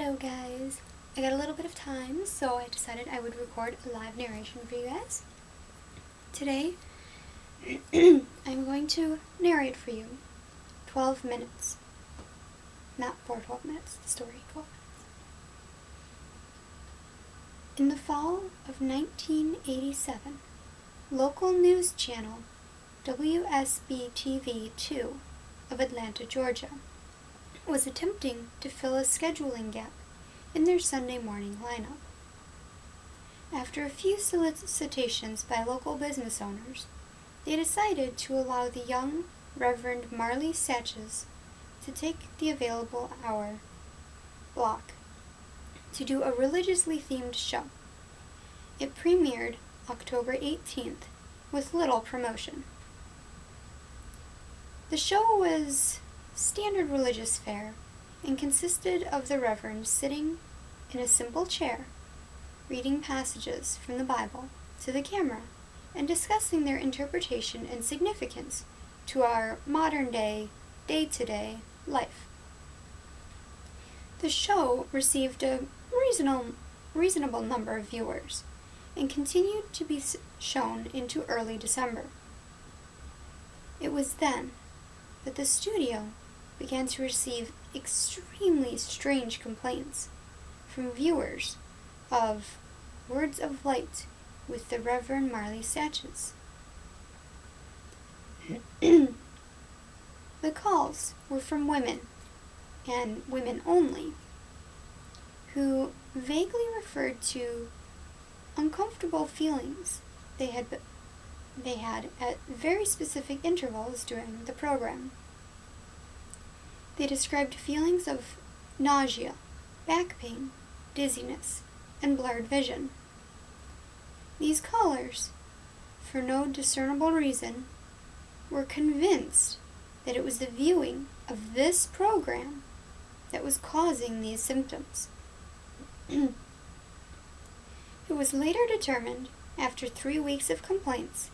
Hello guys, I got a little bit of time, so I decided I would record a live narration for you guys. Today, I'm going to narrate for you 12 minutes. Not for 12 minutes, the story, 12 minutes. In the fall of 1987, local news channel WSB-TV2 of Atlanta, Georgia, was attempting to fill a scheduling gap in their Sunday morning lineup. After a few solicitations by local business owners, they decided to allow the young Reverend Marley Satches to take the available hour block to do a religiously themed show. It premiered October 18th with little promotion. The show was standard religious fare and consisted of the Reverend sitting in a simple chair, reading passages from the Bible to the camera and discussing their interpretation and significance to our modern-day, day-to-day life. The show received a reasonable number of viewers and continued to be shown into early December. It was then that the studio began to receive extremely strange complaints from viewers of Words of Light with the Reverend Marley Satches. The calls were from women, and women only, who vaguely referred to uncomfortable feelings they had at very specific intervals during the program. They described feelings of nausea, back pain, dizziness, and blurred vision. These callers, for no discernible reason, were convinced that it was the viewing of this program that was causing these symptoms. It was later determined, after 3 weeks of complaints,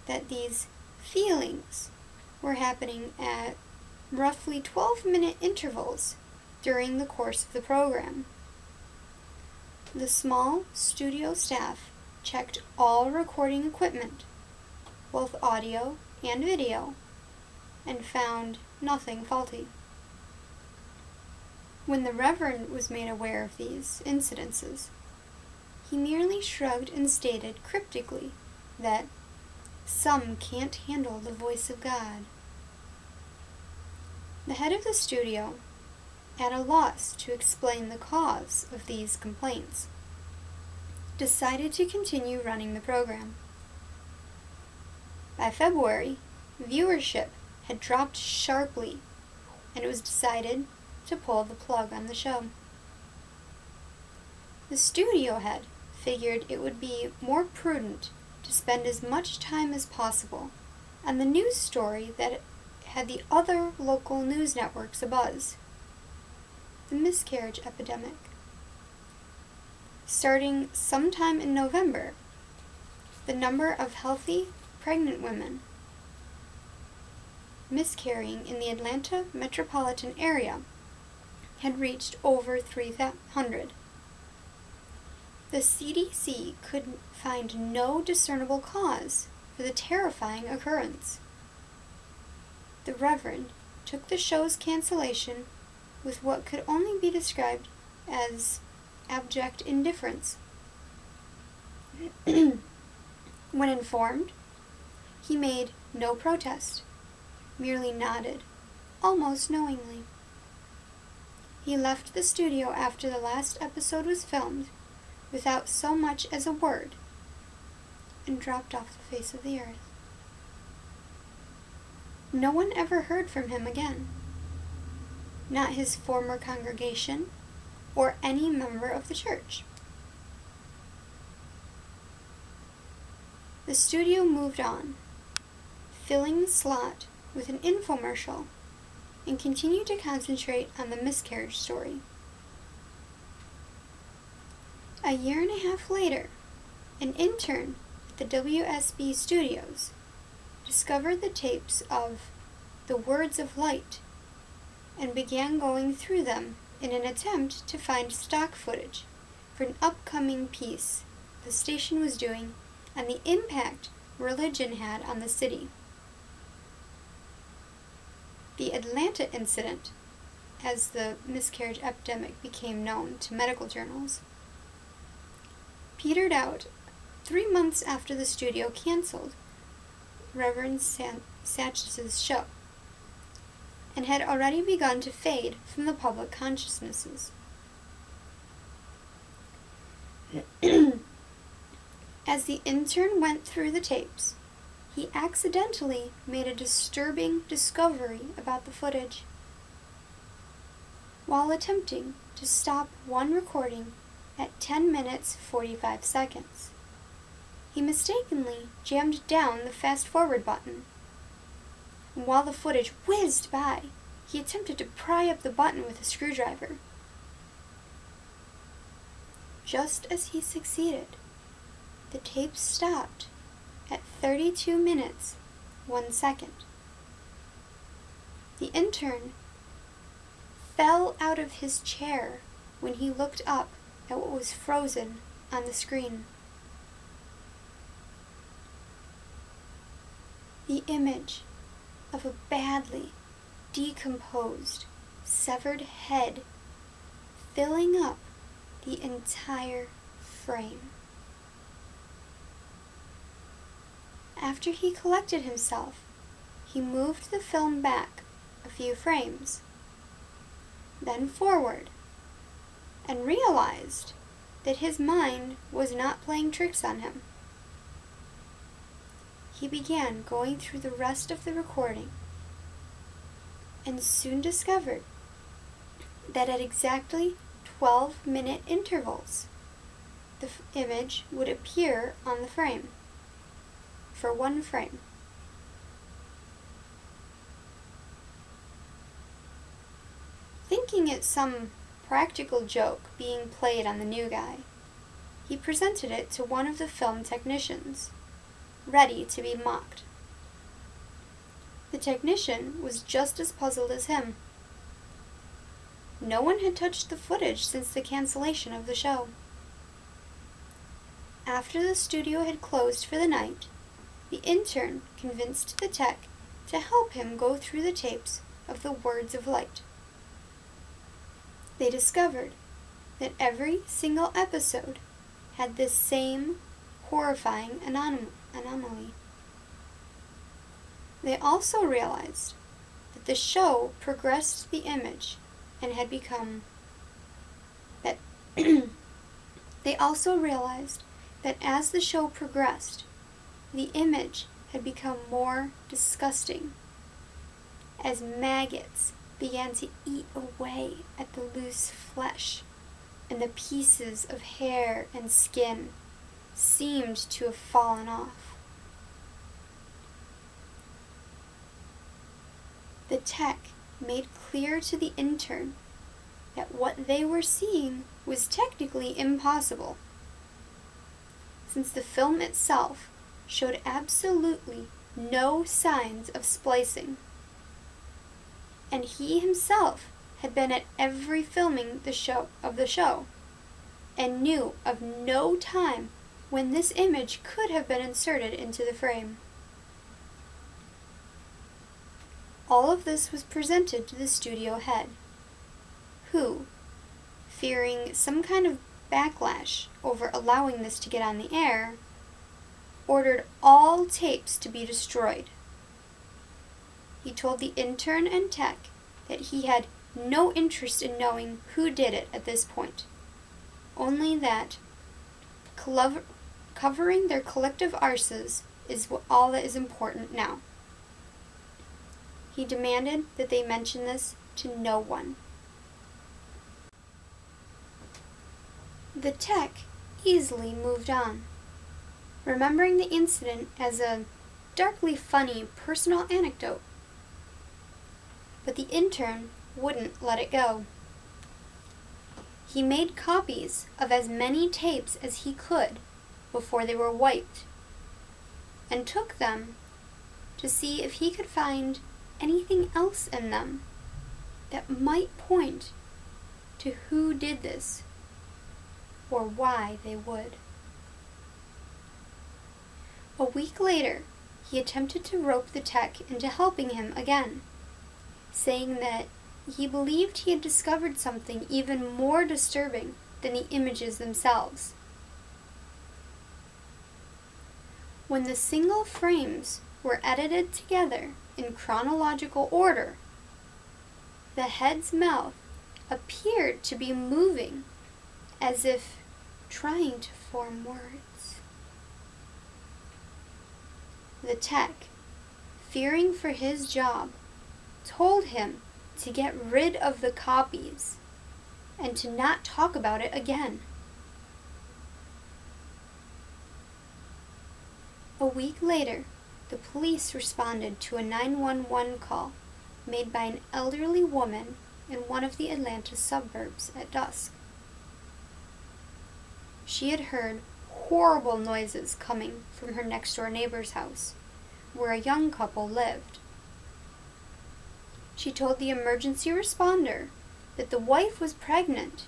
that these feelings were happening at roughly 12-minute intervals during the course of the program. The small studio staff checked all recording equipment, both audio and video, and found nothing faulty. When the Reverend was made aware of these incidences, he merely shrugged and stated cryptically that some can't handle the voice of God. The head of the studio, at a loss to explain the cause of these complaints, decided to continue running the program. By February, viewership had dropped sharply, and it was decided to pull the plug on the show. The studio head figured it would be more prudent to spend as much time as possible on the news story that had the other local news networks abuzz: the miscarriage epidemic. Starting sometime in November, the number of healthy, pregnant women miscarrying in the Atlanta metropolitan area had reached over 300. The CDC could find no discernible cause for the terrifying occurrence. The Reverend took the show's cancellation with what could only be described as abject indifference. When informed, he made no protest, merely nodded, almost knowingly. He left the studio after the last episode was filmed without so much as a word and dropped off the face of the earth. No one ever heard from him again. Not his former congregation or any member of the church. The studio moved on, filling the slot with an infomercial, and continued to concentrate on the miscarriage story. A year and a half later, an intern at the WSB studios discovered the tapes of the Words of Light and began going through them in an attempt to find stock footage for an upcoming piece the station was doing on the impact religion had on the city. The Atlanta incident, as the miscarriage epidemic became known to medical journals, petered out 3 months after the studio canceled Reverend Satch's show, and had already begun to fade from the public consciousnesses. As the intern went through the tapes, he accidentally made a disturbing discovery about the footage. While attempting to stop one recording at 10 minutes 45 seconds, he mistakenly jammed down the fast-forward button. And while the footage whizzed by, he attempted to pry up the button with a screwdriver. Just as he succeeded, the tape stopped at 32 minutes, 1 second. The intern fell out of his chair when he looked up at what was frozen on the screen. The image of a badly decomposed, severed head filling up the entire frame. After he collected himself, he moved the film back a few frames, then forward, and realized that his mind was not playing tricks on him. He began going through the rest of the recording and soon discovered that at exactly 12-minute intervals, the image would appear on the frame for 1 frame. Thinking it some practical joke being played on the new guy, he presented it to one of the film technicians, ready to be mocked. The technician was just as puzzled as him. No one had touched the footage since the cancellation of the show. After the studio had closed for the night, the intern convinced the tech to help him go through the tapes of the Words of Light. They discovered that every single episode had this same horrifying anomaly. They also realized that the show progressed the image and had become that they also realized that as the show progressed, the image had become more disgusting as maggots began to eat away at the loose flesh, and the pieces of hair and skin seemed to have fallen off. The tech made clear to the intern that what they were seeing was technically impossible, since the film itself showed absolutely no signs of splicing, and he himself had been at every filming of the show, and knew of no time when this image could have been inserted into the frame. All of this was presented to the studio head, who, fearing some kind of backlash over allowing this to get on the air, ordered all tapes to be destroyed. He told the intern and tech that he had no interest in knowing who did it at this point, only that covering their collective arses is all that is important now. He demanded that they mention this to no one. The tech easily moved on, remembering the incident as a darkly funny personal anecdote. But the intern wouldn't let it go. He made copies of as many tapes as he could before they were wiped, and took them to see if he could find anything else in them that might point to who did this or why they would. A week later, he attempted to rope the tech into helping him again, saying that he believed he had discovered something even more disturbing than the images themselves. When the single frames were edited together in chronological order, the head's mouth appeared to be moving as if trying to form words. The tech, fearing for his job, told him to get rid of the copies and to not talk about it again. A week later, the police responded to a 911 call made by an elderly woman in one of the Atlanta suburbs at dusk. She had heard horrible noises coming from her next-door neighbor's house, where a young couple lived. She told the emergency responder that the wife was pregnant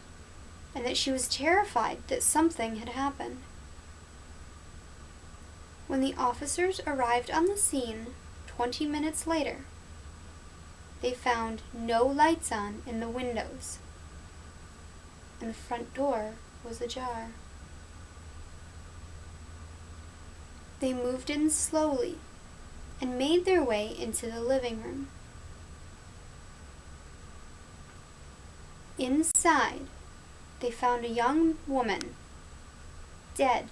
and that she was terrified that something had happened. When the officers arrived on the scene 20 minutes later, they found no lights on in the windows, and the front door was ajar. They moved in slowly and made their way into the living room. Inside, they found a young woman, dead,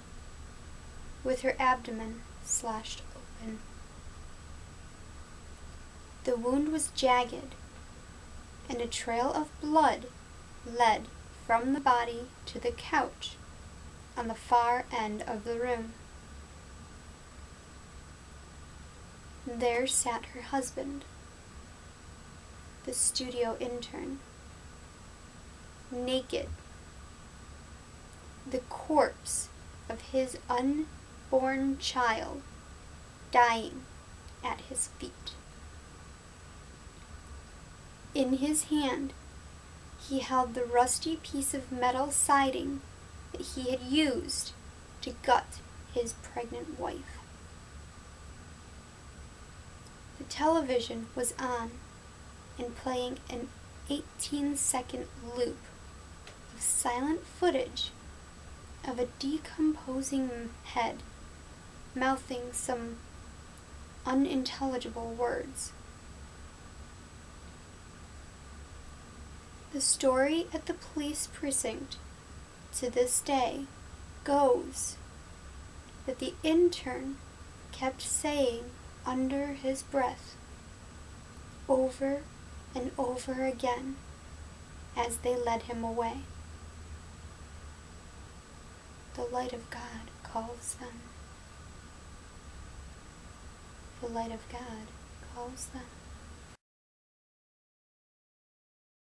with her abdomen slashed open. The wound was jagged, and a trail of blood led from the body to the couch on the far end of the room. There sat her husband, the studio intern, naked, the corpse of his unborn child dying at his feet. In his hand, he held the rusty piece of metal siding that he had used to gut his pregnant wife. The television was on and playing an 18-second loop of silent footage of a decomposing head mouthing some unintelligible words. The story at the police precinct to this day goes that the intern kept saying under his breath, over and over again, as they led him away, "The light of God calls them. The light of God calls them."